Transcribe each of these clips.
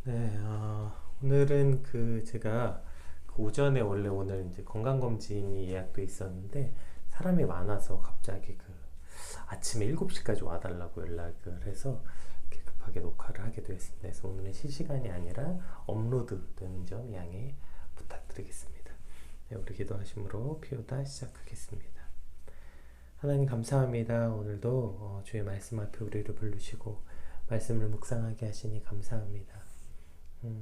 네, 오늘은 제가 오전에 원래 오늘 이제 건강검진이 예약돼 있었는데 사람이 많아서 갑자기 아침에 7시까지 와달라고 연락을 해서 이렇게 급하게 녹화를 하게 되었습니다. 그래서 오늘은 실시간이 아니라 업로드 되는 점 양해 부탁드리겠습니다. 네, 우리 기도하심으로 피우다 시작하겠습니다. 하나님 감사합니다. 오늘도 주의 말씀 앞에 우리를 부르시고 말씀을 묵상하게 하시니 감사합니다.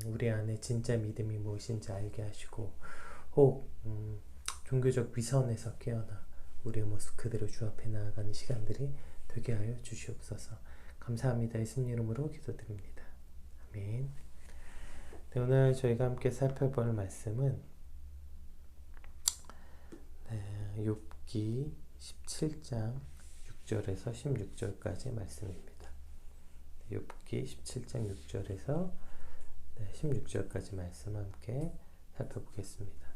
우리 안에 진짜 믿음이 무엇인지 알게 하시고 혹 종교적 위선에서 깨어나 우리의 모습 그대로 주 앞에 나아가는 시간들이 되게 하여 주시옵소서. 감사합니다. 예수님 이름으로 기도드립니다. 아멘. 네, 오늘 저희가 함께 살펴볼 말씀은 욥기 17장 6절에서 16절까지 말씀입니다. 욥기 17장 6절에서 16절까지 말씀 함께 살펴보겠습니다.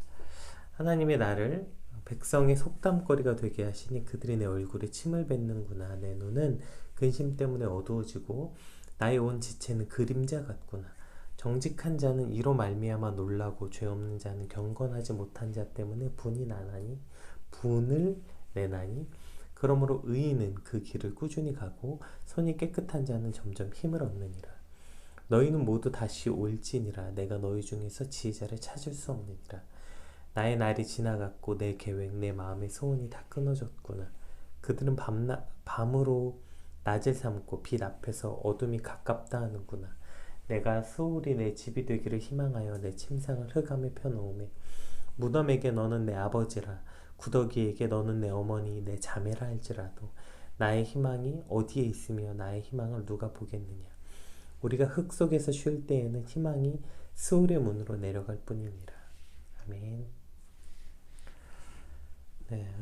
하나님의 나를 백성의 속담거리가 되게 하시니 그들이 내 얼굴에 침을 뱉는구나. 내 눈은 근심 때문에 어두워지고 나의 온 지체는 그림자 같구나. 정직한 자는 이로 말미암아 놀라고 죄 없는 자는 경건하지 못한 자 때문에 분을 내나니 그러므로 의인은 그 길을 꾸준히 가고 손이 깨끗한 자는 점점 힘을 얻느니라. 너희는 모두 다시 올지니라. 내가 너희 중에서 지혜자를 찾을 수 없느니라. 나의 날이 지나갔고 내 계획 내 마음의 소원이 다 끊어졌구나. 그들은 밤으로 낮을 삼고 빛 앞에서 어둠이 가깝다 하는구나. 내가 소울이 내 집이 되기를 희망하여 내 침상을 흑암에 펴놓음에 무덤에게 너는 내 아버지라 구더기에게 너는 내 어머니 내 자매라 할지라도 나의 희망이 어디에 있으며 나의 희망을 누가 보겠느냐. 우리가 흙 속에서 쉴 때에는 희망이 스올의 문으로 내려갈 뿐이니라. 아멘. 네,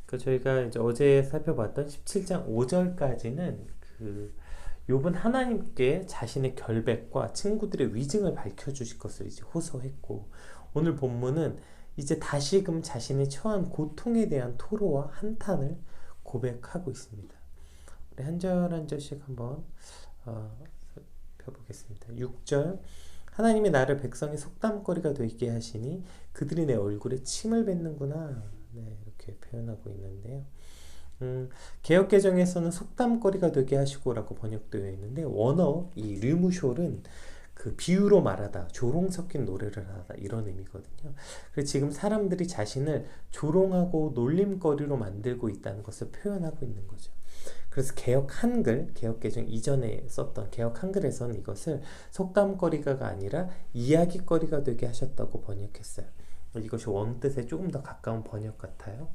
저희가 이제 어제 살펴봤던 17장 5절까지는 욥은 하나님께 자신의 결백과 친구들의 위증을 밝혀주실 것을 이제 호소했고, 오늘 본문은 이제 다시금 자신이 처한 고통에 대한 토로와 한탄을 고백하고 있습니다. 우리 한 절 한 절씩 한번 펴보겠습니다. 6절 하나님이 나를 백성의 속담거리가 되게 하시니 그들이 내 얼굴에 침을 뱉는구나. 네, 이렇게 표현하고 있는데요. 개역개정에서는 속담거리가 되게 하시고라고 번역되어 있는데 원어 이 르무숄은 비유로 말하다, 조롱 섞인 노래를 하다 이런 의미거든요. 그래서 지금 사람들이 자신을 조롱하고 놀림거리로 만들고 있다는 것을 표현하고 있는 거죠. 그래서 개역 한글, 개역 개정 이전에 썼던 개역 한글에서는 이것을 속담거리가 아니라 이야기거리가 되게 하셨다고 번역했어요. 이것이 원뜻에 조금 더 가까운 번역 같아요.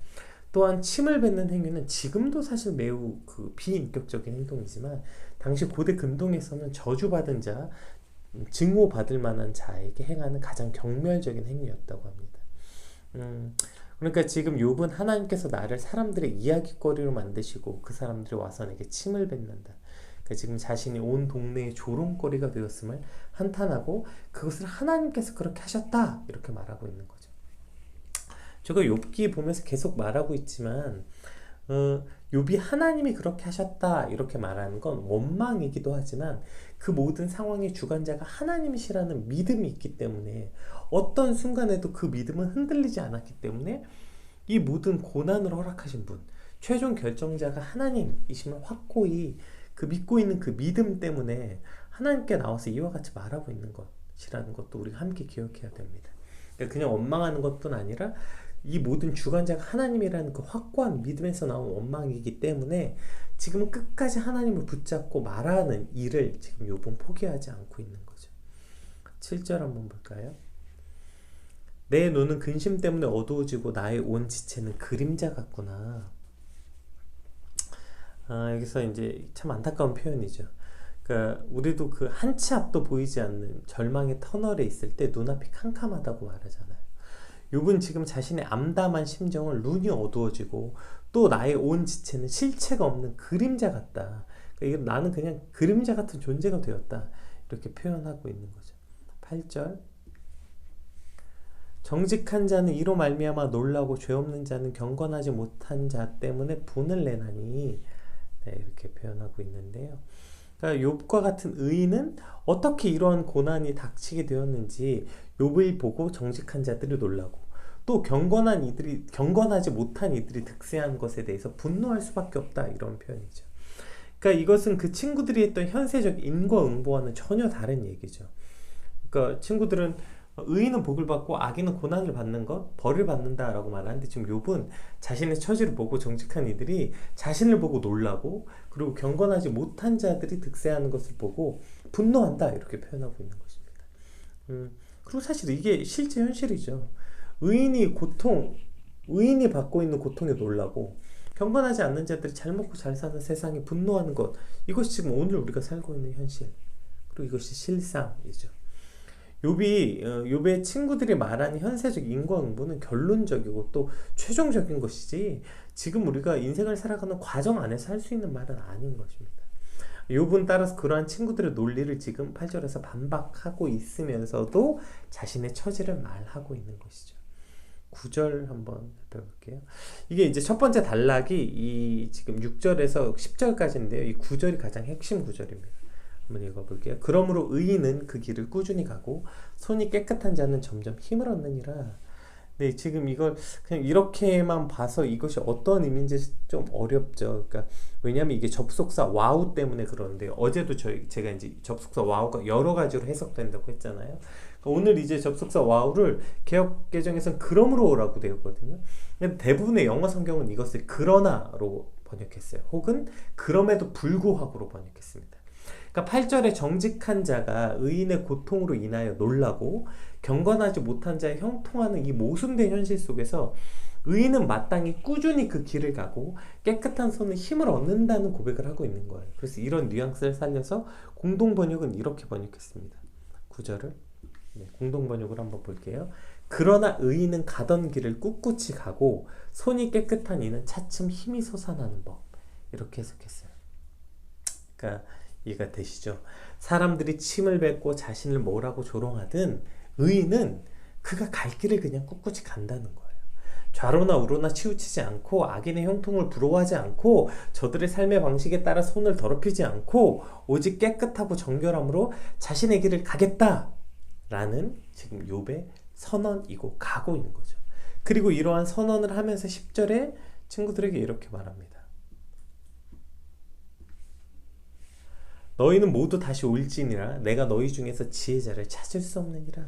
또한 침을 뱉는 행위는 지금도 사실 매우 비인격적인 행동이지만 당시 고대 근동에서는 저주받은 자, 증오받을 만한 자에게 행하는 가장 경멸적인 행위였다고 합니다. 그러니까 지금 욥은 하나님께서 나를 사람들의 이야기거리로 만드시고 그 사람들이 와서 내게 침을 뱉는다. 그러니까 지금 자신이 온 동네의 조롱거리가 되었음을 한탄하고 그것을 하나님께서 그렇게 하셨다 이렇게 말하고 있는 거죠. 제가 욥기 보면서 계속 말하고 있지만 욥이 하나님이 그렇게 하셨다 이렇게 말하는 건 원망이기도 하지만 그 모든 상황의 주관자가 하나님이시라는 믿음이 있기 때문에 어떤 순간에도 그 믿음은 흔들리지 않았기 때문에 이 모든 고난을 허락하신 분, 최종 결정자가 하나님이심을 확고히 믿고 있는 그 믿음 때문에 하나님께 나와서 이와 같이 말하고 있는 것이라는 것도 우리가 함께 기억해야 됩니다. 그러니까 그냥 원망하는 것뿐 아니라 이 모든 주관자가 하나님이라는 그 확고한 믿음에서 나온 원망이기 때문에 지금은 끝까지 하나님을 붙잡고 말하는 일을 지금 욥은 포기하지 않고 있는 거죠. 7절 한번 볼까요? 내 눈은 근심 때문에 어두워지고 나의 온 지체는 그림자 같구나. 여기서 이제 참 안타까운 표현이죠. 그러니까 우리도 한 치 앞도 보이지 않는 절망의 터널에 있을 때 눈앞이 캄캄하다고 말하잖아요. 욥은 지금 자신의 암담한 심정을 눈이 어두워지고 또 나의 온 지체는 실체가 없는 그림자 같다. 그러니까 나는 그냥 그림자 같은 존재가 되었다. 이렇게 표현하고 있는 거죠. 8절 정직한 자는 이로 말미암아 놀라고 죄 없는 자는 경건하지 못한 자 때문에 분을 내나니 네, 이렇게 표현하고 있는데요. 그러니까 욥과 같은 의인은 어떻게 이러한 고난이 닥치게 되었는지 욥을 보고 정직한 자들이 놀라고, 또 경건하지 못한 이들이 득세한 것에 대해서 분노할 수밖에 없다, 이런 표현이죠. 그러니까 이것은 그 친구들이 했던 현세적 인과응보와는 전혀 다른 얘기죠. 그러니까 친구들은 의인은 복을 받고 악인은 고난을 받는 것, 벌을 받는다라고 말하는데, 지금 욥은 자신의 처지를 보고 정직한 이들이 자신을 보고 놀라고, 그리고 경건하지 못한 자들이 득세하는 것을 보고 분노한다, 이렇게 표현하고 있는 것입니다. 그리고 사실 이게 실제 현실이죠. 의인이 받고 있는 고통에 놀라고, 경건하지 않는 자들이 잘 먹고 잘 사는 세상에 분노하는 것, 이것이 지금 오늘 우리가 살고 있는 현실, 그리고 이것이 실상이죠. 욥의 친구들이 말하는 현세적 인과응보는 결론적이고 또 최종적인 것이지, 지금 우리가 인생을 살아가는 과정 안에서 할 수 있는 말은 아닌 것입니다. 욥은 따라서 그러한 친구들의 논리를 지금 8절에서 반박하고 있으면서도 자신의 처지를 말하고 있는 것이죠. 9절 한번 살펴볼게요. 이게 이제 첫 번째 단락이 이 지금 6절에서 10절까지인데요. 이 9절이 가장 핵심 구절입니다. 한번 읽어볼게요. 그러므로 의인은 그 길을 꾸준히 가고 손이 깨끗한 자는 점점 힘을 얻느니라. 네, 지금 이걸 그냥 이렇게만 봐서 이것이 어떤 의미인지 좀 어렵죠. 그러니까 왜냐하면 이게 접속사 와우 때문에 그러는데, 어제도 제가 이제 접속사 와우가 여러 가지로 해석된다고 했잖아요. 그러니까 오늘 이제 접속사 와우를 개역 개정에서는 그러므로라고 되었거든요. 근데 대부분의 영어 성경은 이것을 그러나로 번역했어요. 혹은 그럼에도 불구하고로 번역했습니다. 그러니까 8절에 정직한 자가 의인의 고통으로 인하여 놀라고 경건하지 못한 자의 형통하는 이 모순된 현실 속에서 의인은 마땅히 꾸준히 그 길을 가고 깨끗한 손에 힘을 얻는다는 고백을 하고 있는 거예요. 그래서 이런 뉘앙스를 살려서 공동번역은 이렇게 번역했습니다. 9절을 공동번역으로 한번 볼게요. 그러나 의인은 가던 길을 꿋꿋이 가고 손이 깨끗한 이는 차츰 힘이 솟아나는 법, 이렇게 해석했어요. 그러니까 이해가 되시죠? 사람들이 침을 뱉고 자신을 뭐라고 조롱하든 의인은 그가 갈 길을 그냥 꿋꿋이 간다는 거예요. 좌로나 우로나 치우치지 않고 악인의 형통을 부러워하지 않고 저들의 삶의 방식에 따라 손을 더럽히지 않고 오직 깨끗하고 정결함으로 자신의 길을 가겠다라는 지금 욥의 선언이고 가고 있는 거죠. 그리고 이러한 선언을 하면서 10절에 친구들에게 이렇게 말합니다. 너희는 모두 다시 올지니라. 내가 너희 중에서 지혜자를 찾을 수 없느니라.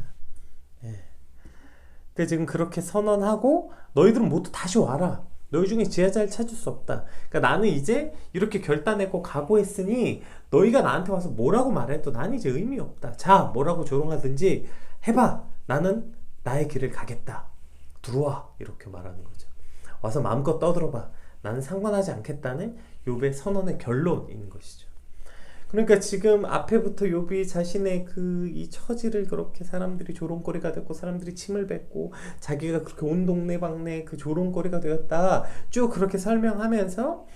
그러니까 지금 그렇게 선언하고 너희들은 모두 다시 와라. 너희 중에 지혜자를 찾을 수 없다. 그러니까 나는 이제 이렇게 결단했고 각오했으니 너희가 나한테 와서 뭐라고 말해도 나는 이제 의미 없다. 자, 뭐라고 조롱하든지 해봐. 나는 나의 길을 가겠다. 들어와. 이렇게 말하는 거죠. 와서 마음껏 떠들어봐. 나는 상관하지 않겠다는 욥의 선언의 결론인 것이죠. 그러니까 지금 앞에부터 욥이 자신의 이 처지를, 그렇게 사람들이 조롱거리가 됐고 사람들이 침을 뱉고 자기가 그렇게 온 동네방네 그 조롱거리가 되었다 쭉 그렇게 설명하면서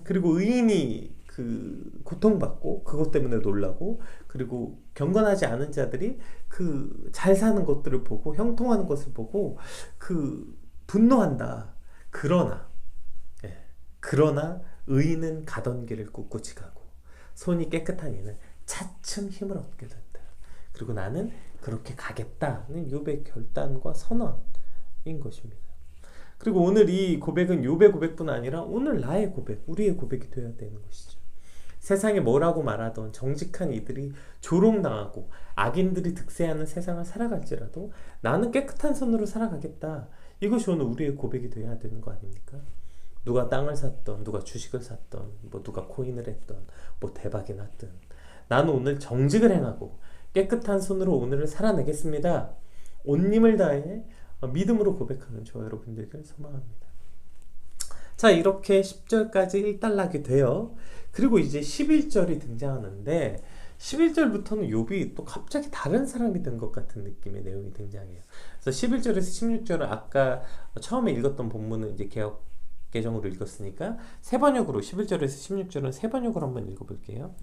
그리고 의인이 그 고통받고 그것 때문에 놀라고, 그리고 경건하지 않은 자들이 그 잘 사는 것들을 보고 형통하는 것을 보고 그 분노한다. 그러나 의인은 가던 길을 꿋꿋이 가고 손이 깨끗한 이는 차츰 힘을 얻게 된다. 그리고 나는 그렇게 가겠다는 욥의 결단과 선언인 것입니다. 그리고 오늘 이 고백은 욥의 고백뿐 아니라 오늘 나의 고백, 우리의 고백이 되어야 되는 것이죠. 세상에 뭐라고 말하던 정직한 이들이 조롱당하고 악인들이 득세하는 세상을 살아갈지라도 나는 깨끗한 손으로 살아가겠다. 이것이 오늘 우리의 고백이 되어야 되는 거 아닙니까? 누가 땅을 샀던, 누가 주식을 샀던, 누가 코인을 했던, 대박이 났든 나는 오늘 정직을 행하고 깨끗한 손으로 오늘을 살아내겠습니다. 온 힘을 다해 믿음으로 고백하는 저와 여러분들에게 소망합니다. 자, 이렇게 10절까지 1단락이 돼요. 그리고 이제 11절이 등장하는데 11절부터는 욥이 또 갑자기 다른 사람이 된 것 같은 느낌의 내용이 등장해요. 그래서 11절에서 16절은 아까 처음에 읽었던 본문은 이제 개역 개정으로 읽었으니까 세 번역으로 11절에서 16절은 세 번역으로 한번 읽어볼게요.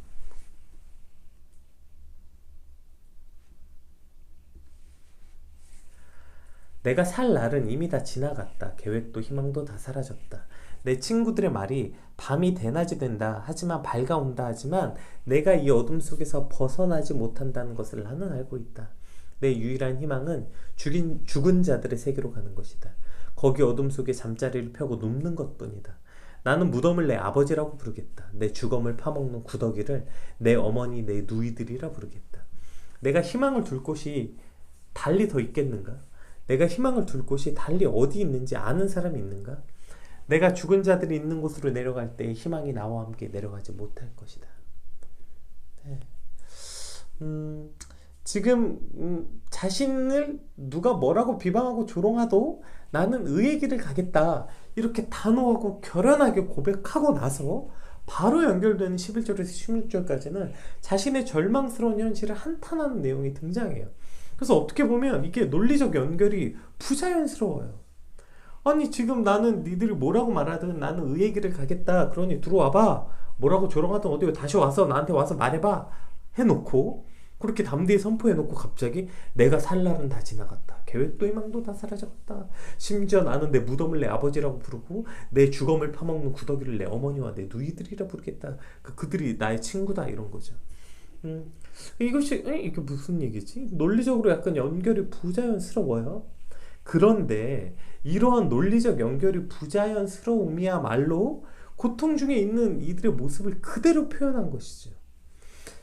내가 살 날은 이미 다 지나갔다. 계획도 희망도 다 사라졌다. 내 친구들의 말이 밤이 대낮이 된다 하지만 밝아온다 하지만 내가 이 어둠 속에서 벗어나지 못한다는 것을 나는 알고 있다. 내 유일한 희망은 죽은 자들의 세계로 가는 것이다. 거기 어둠 속에 잠자리를 펴고 눕는 것뿐이다. 나는 무덤을 내 아버지라고 부르겠다. 내 주검을 파먹는 구더기를 내 어머니 내 누이들이라 부르겠다. 내가 희망을 둘 곳이 달리 더 있겠는가? 내가 희망을 둘 곳이 달리 어디 있는지 아는 사람이 있는가? 내가 죽은 자들이 있는 곳으로 내려갈 때 희망이 나와 함께 내려가지 못할 것이다. 네. 지금 자신을 누가 뭐라고 비방하고 조롱하도 나는 의의 길을 가겠다 이렇게 단호하고 결연하게 고백하고 나서 바로 연결되는 11절에서 16절까지는 자신의 절망스러운 현실을 한탄하는 내용이 등장해요. 그래서 어떻게 보면 이게 논리적 연결이 부자연스러워요. 아니 지금 나는 니들이 뭐라고 말하든 나는 의의 길을 가겠다. 그러니 들어와봐. 뭐라고 조롱하든 어디 다시 와서 나한테 와서 말해봐. 해놓고 그렇게 담대히 선포해놓고 갑자기 내가 살 날은 다 지나갔다. 계획도 희망도 다 사라졌다. 심지어 나는 내 무덤을 내 아버지라고 부르고 내 주검을 파먹는 구더기를 내 어머니와 내 누이들이라 부르겠다. 그들이 나의 친구다 이런 거죠. 이게 무슨 얘기지? 논리적으로 약간 연결이 부자연스러워요. 그런데 이러한 논리적 연결이 부자연스러움이야말로 고통 중에 있는 이들의 모습을 그대로 표현한 것이죠.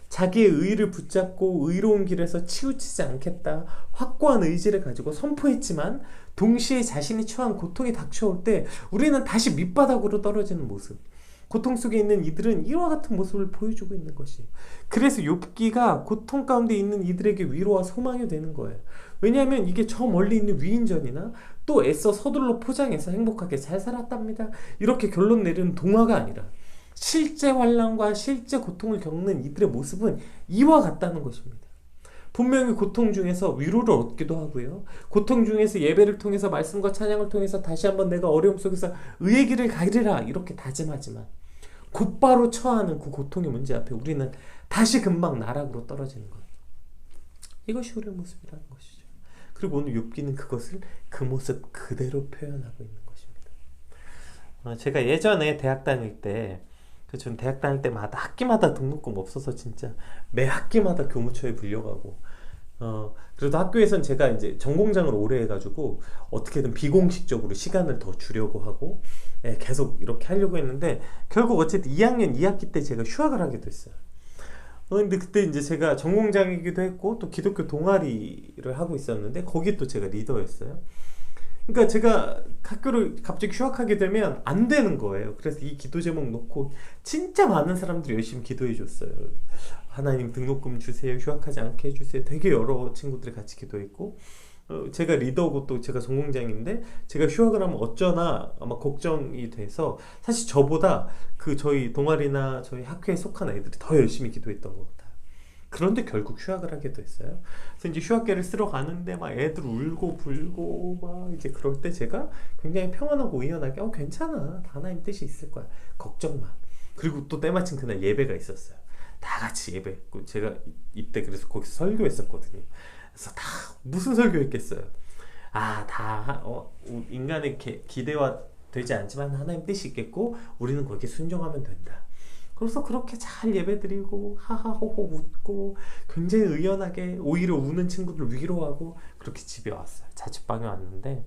자기의 의의를 붙잡고 의로운 길에서 치우치지 않겠다 확고한 의지를 가지고 선포했지만 동시에 자신이 처한 고통이 닥쳐올 때 우리는 다시 밑바닥으로 떨어지는 모습, 고통 속에 있는 이들은 이와 같은 모습을 보여주고 있는 것이에요. 그래서 욥기가 고통 가운데 있는 이들에게 위로와 소망이 되는 거예요. 왜냐하면 이게 저 멀리 있는 위인전이나 또 애써 서둘러 포장해서 행복하게 잘 살았답니다 이렇게 결론 내리는 동화가 아니라 실제 환난과 실제 고통을 겪는 이들의 모습은 이와 같다는 것입니다. 분명히 고통 중에서 위로를 얻기도 하고요. 고통 중에서 예배를 통해서 말씀과 찬양을 통해서 다시 한번 내가 어려움 속에서 의의 길을 가리라 이렇게 다짐하지만 곧바로 처하는 그 고통의 문제 앞에 우리는 다시 금방 나락으로 떨어지는 거예요. 이것이 우리의 모습이라는 것이죠. 그리고 오늘 욥기는 그것을 그 모습 그대로 표현하고 있는 것입니다. 제가 예전에 대학 다닐 때 전 대학 다닐 때마다 학기마다 등록금 없어서 진짜 매 학기마다 교무처에 불려가고 그래도 학교에선 제가 이제 전공장을 오래 해가지고 어떻게든 비공식적으로 시간을 더 주려고 하고 계속 이렇게 하려고 했는데 결국 어쨌든 2학년 2학기 때 제가 휴학을 하게 됐어요. 근데 그때 이제 제가 전공장이기도 했고 또 기독교 동아리를 하고 있었는데 거기 또 제가 리더였어요. 그러니까 제가 학교를 갑자기 휴학하게 되면 안 되는 거예요. 그래서 이 기도 제목 놓고 진짜 많은 사람들이 열심히 기도해 줬어요. 하나님 등록금 주세요. 휴학하지 않게 해주세요. 되게 여러 친구들이 같이 기도했고 제가 리더고 또 제가 전공장인데 제가 휴학을 하면 어쩌나 아마 걱정이 돼서 사실 저보다 그 저희 동아리나 저희 학교에 속한 애들이 더 열심히 기도했던 것 같아요. 그런데 결국 휴학을 하게 됐어요. 그래서 이제 휴학계를 쓰러 가는데 막 애들 울고 불고 막 이제 그럴 때 제가 굉장히 평안하고 의연하게 괜찮아. 다 하나님 뜻이 있을 거야. 걱정 마. 그리고 또 때마침 그날 예배가 있었어요. 다 같이 예배했고 제가 이때 그래서 거기서 설교했었거든요. 그래서 다 무슨 설교했겠어요. 다 인간의 기대와 되지 않지만 하나님 뜻이 있겠고 우리는 거기에 순종하면 된다. 그래서 그렇게 잘 예배드리고 하하호호 웃고 굉장히 의연하게 오히려 우는 친구들 위로하고 그렇게 집에 왔어요. 자취방에 왔는데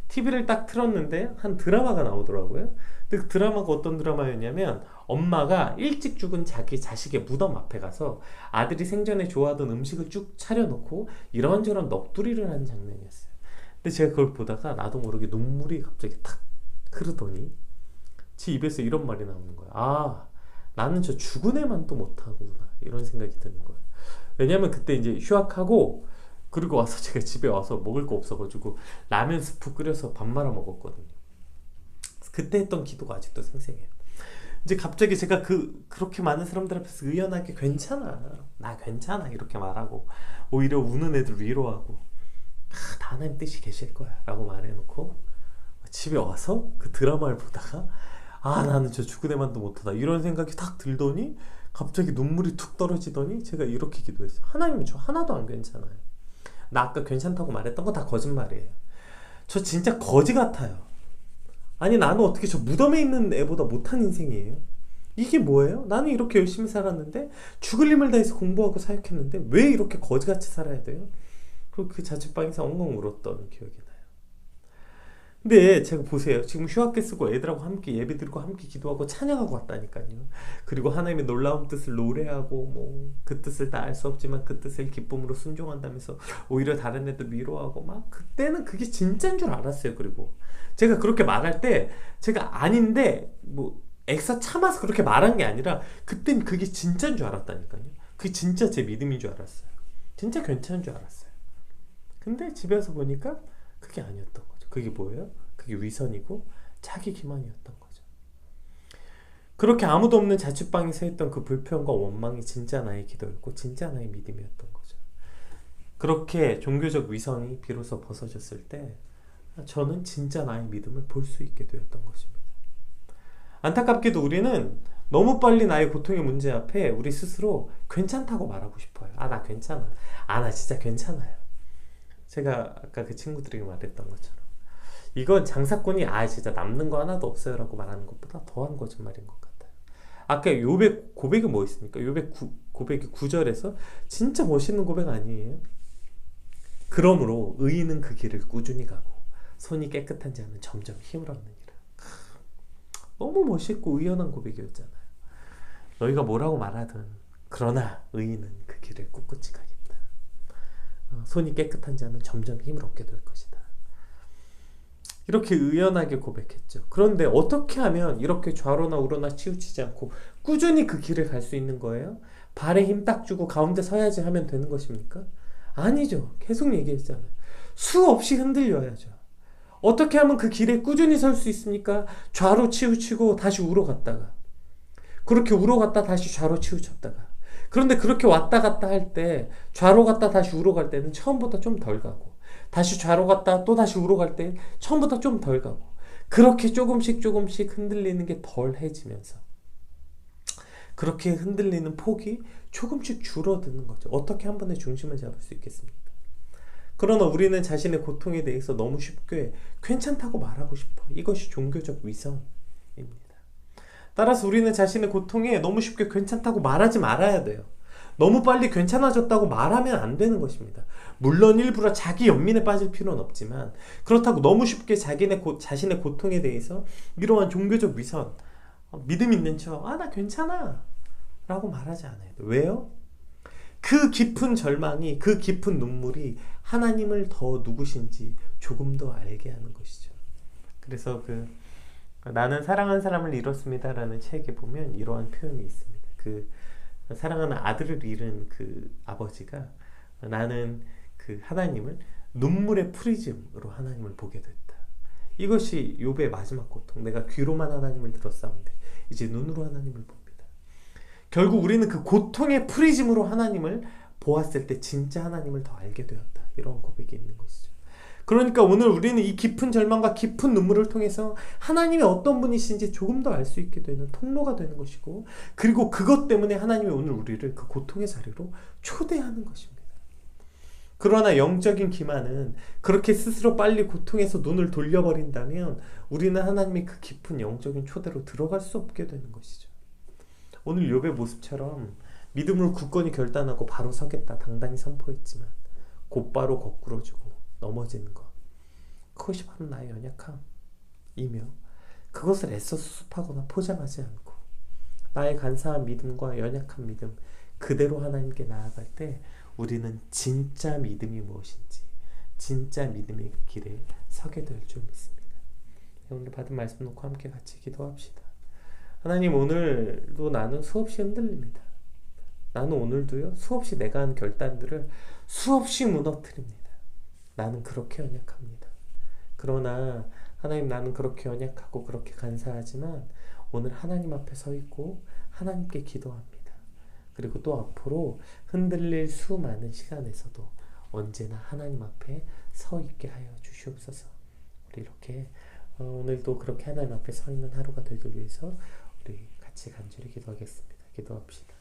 TV를 딱 틀었는데 한 드라마가 나오더라고요. 근데 그 드라마가 어떤 드라마였냐면 엄마가 일찍 죽은 자기 자식의 무덤 앞에 가서 아들이 생전에 좋아하던 음식을 쭉 차려놓고 이런저런 넋두리를 하는 장면이었어요. 근데 제가 그걸 보다가 나도 모르게 눈물이 갑자기 탁 흐르더니 제 입에서 이런 말이 나오는 거야. 나는 저 죽은 애만도 못하구나 이런 생각이 드는 거예요. 왜냐면 그때 이제 휴학하고 그리고 와서 제가 집에 와서 먹을 거 없어가지고 라면 스프 끓여서 밥 말아 먹었거든요. 그때 했던 기도가 아직도 생생해요. 이제 갑자기 제가 그렇게 많은 사람들 앞에서 의연하게 나 괜찮아 이렇게 말하고 오히려 우는 애들 위로하고 다 하나님 뜻이 계실 거야 라고 말해놓고 집에 와서 그 드라마를 보다가 나는 저 죽은 애만도 못하다 이런 생각이 탁 들더니 갑자기 눈물이 툭 떨어지더니 제가 이렇게 기도했어요. 하나님 저 하나도 안 괜찮아요. 나 아까 괜찮다고 말했던 거 다 거짓말이에요. 저 진짜 거지 같아요. 아니 나는 어떻게 저 무덤에 있는 애보다 못한 인생이에요? 이게 뭐예요? 나는 이렇게 열심히 살았는데 죽을 힘을 다해서 공부하고 사역했는데 왜 이렇게 거지같이 살아야 돼요? 그리고 그 자취방에서 엉엉 울었던 기억이 나요. 근데 제가 보세요. 지금 휴학기 쓰고 애들하고 함께 예배드리고 함께 기도하고 찬양하고 왔다니까요. 그리고 하나님의 놀라운 뜻을 노래하고 뭐 그 뜻을 다 알 수 없지만 그 뜻을 기쁨으로 순종한다면서 오히려 다른 애들 위로하고 막 그때는 그게 진짜인 줄 알았어요. 그리고 제가 그렇게 말할 때 제가 아닌데 뭐 애써 참아서 그렇게 말한 게 아니라 그땐 그게 진짜인 줄 알았다니까요. 그게 진짜 제 믿음인 줄 알았어요. 진짜 괜찮은 줄 알았어요. 근데 집에 와서 보니까 그게 아니었던 거죠. 그게 뭐예요? 그게 위선이고 자기 기만이었던 거죠. 그렇게 아무도 없는 자취방에서 했던 그 불평과 원망이 진짜 나의 기도였고 진짜 나의 믿음이었던 거죠. 그렇게 종교적 위선이 비로소 벗어졌을 때 저는 진짜 나의 믿음을 볼 수 있게 되었던 것입니다. 안타깝게도 우리는 너무 빨리 나의 고통의 문제 앞에 우리 스스로 괜찮다고 말하고 싶어요. 아, 나 괜찮아. 아, 나 진짜 괜찮아요. 제가 아까 그 친구들에게 말했던 것처럼 이건 장사꾼이 아 진짜 남는 거 하나도 없어요 라고 말하는 것보다 더한 거짓말인 것 같아요. 아까 요백 고백이 뭐 있습니까? 고백이 9절에서 진짜 멋있는 고백 아니에요? 그러므로 의인은 그 길을 꾸준히 가고 손이 깨끗한 자는 점점 힘을 얻느니라. 너무 멋있고 의연한 고백이었잖아요. 너희가 뭐라고 말하든 그러나 의인은 그 길을 꿋꿋이 가겠다. 손이 깨끗한 자는 점점 힘을 얻게 될 것이다. 이렇게 의연하게 고백했죠. 그런데 어떻게 하면 이렇게 좌로나 우로나 치우치지 않고 꾸준히 그 길을 갈 수 있는 거예요? 발에 힘 딱 주고 가운데 서야지 하면 되는 것입니까? 아니죠. 계속 얘기했잖아요. 수없이 흔들려야죠. 어떻게 하면 그 길에 꾸준히 설 수 있습니까? 좌로 치우치고 다시 우로 갔다가 그렇게 우로 갔다 다시 좌로 치우쳤다가 그런데 그렇게 왔다 갔다 할 때 좌로 갔다 다시 우로 갈 때는 처음보다 좀 덜 가고 다시 좌로 갔다 또 다시 우로 갈 때 처음보다 좀 덜 가고 그렇게 조금씩 흔들리는 게 덜해지면서 그렇게 흔들리는 폭이 조금씩 줄어드는 거죠. 어떻게 한 번에 중심을 잡을 수 있겠습니까? 그러나 우리는 자신의 고통에 대해서 너무 쉽게 괜찮다고 말하고 싶어. 이것이 종교적 위선입니다. 따라서 우리는 자신의 고통에 너무 쉽게 괜찮다고 말하지 말아야 돼요. 너무 빨리 괜찮아졌다고 말하면 안 되는 것입니다. 물론 일부러 자기 연민에 빠질 필요는 없지만 그렇다고 너무 쉽게 자신의 고통에 대해서 이러한 종교적 위선, 믿음 있는 척, 아, 나 괜찮아 라고 말하지 않아요. 왜요? 그 깊은 절망이, 그 깊은 눈물이 하나님을 더 누구신지 조금 더 알게 하는 것이죠. 그래서 나는 사랑하는 사람을 잃었습니다 라는 책에 보면 이러한 표현이 있습니다. 그 사랑하는 아들을 잃은 그 아버지가 나는 그 하나님을 눈물의 프리즘으로 하나님을 보게 됐다. 이것이 욥의 마지막 고통. 내가 귀로만 하나님을 들었사온데 이제 눈으로 하나님을 봅니다. 결국 우리는 그 고통의 프리즘으로 하나님을 보았을 때 진짜 하나님을 더 알게 되었다. 이런 고백이 있는 것이죠. 그러니까 오늘 우리는 이 깊은 절망과 깊은 눈물을 통해서 하나님이 어떤 분이신지 조금 더 알 수 있게 되는 통로가 되는 것이고 그리고 그것 때문에 하나님이 오늘 우리를 그 고통의 자리로 초대하는 것입니다. 그러나 영적인 기만은 그렇게 스스로 빨리 고통에서 눈을 돌려버린다면 우리는 하나님의 그 깊은 영적인 초대로 들어갈 수 없게 되는 것이죠. 오늘 욥의 모습처럼 믿음으로 굳건히 결단하고 바로 서겠다 당당히 선포했지만 곧바로 거꾸로지고 넘어지는 것, 그것이 바로 나의 연약함이며 그것을 애써 수습하거나 포장하지 않고 나의 간사한 믿음과 연약한 믿음 그대로 하나님께 나아갈 때 우리는 진짜 믿음이 무엇인지 진짜 믿음의 길에 서게 될 줄 믿습니다. 오늘 받은 말씀 놓고 함께 같이 기도합시다. 하나님, 오늘도 나는 수없이 흔들립니다. 나는 오늘도요 수없이 내가 한 결단들을 수없이 무너뜨립니다. 나는 그렇게 연약합니다. 그러나 하나님, 나는 그렇게 연약하고 그렇게 간사하지만 오늘 하나님 앞에 서 있고 하나님께 기도합니다. 그리고 또 앞으로 흔들릴 수많은 시간에서도 언제나 하나님 앞에 서 있게 하여 주시옵소서. 우리 이렇게 오늘도 그렇게 하나님 앞에 서 있는 하루가 되기 위해서 우리 같이 간절히 기도하겠습니다. 기도합시다.